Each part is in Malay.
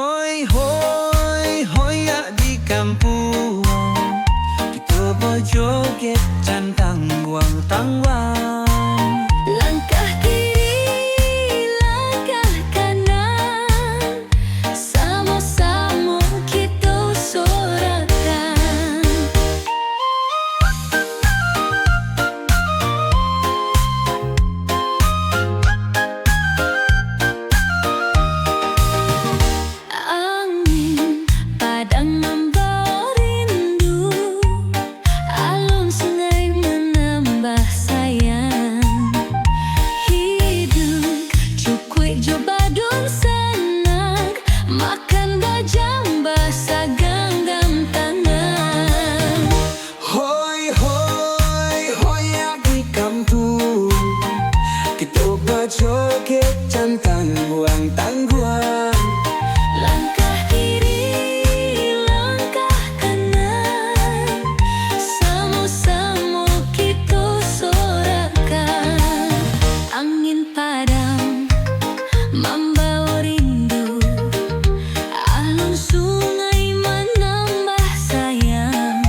Hoi hoi hoya di kampung, kita berjoget cantang buang tangwang. Langkah kiri, langkah kanan, sama-sama kita sorakan. Angin padang membawa rindu, alun sungai menambah sayang. Hidup cukui jo badun senang, makan bajamba saganggam tangan. Hoi hoi hoya di kampung, kita berjoget cantang buang tangguan. Langkah kiri, langkah kanan, sama-sama kita sorakan. Angin padam membawa rindu, alun sungai menambah sayang.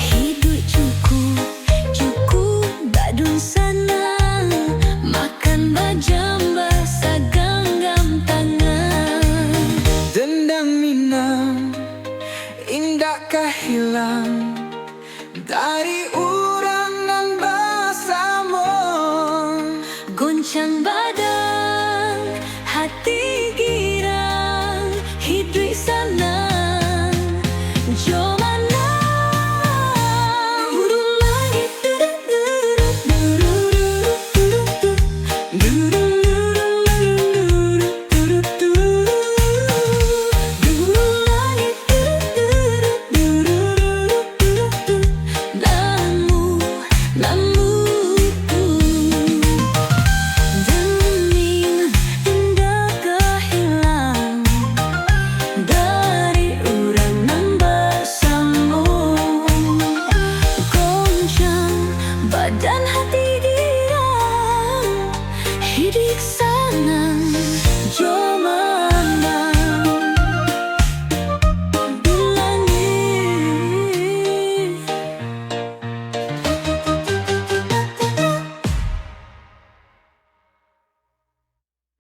Hidup cukup badun senang, makan bajamba saganggam tangan. Dendang minang, indakkah hilang dari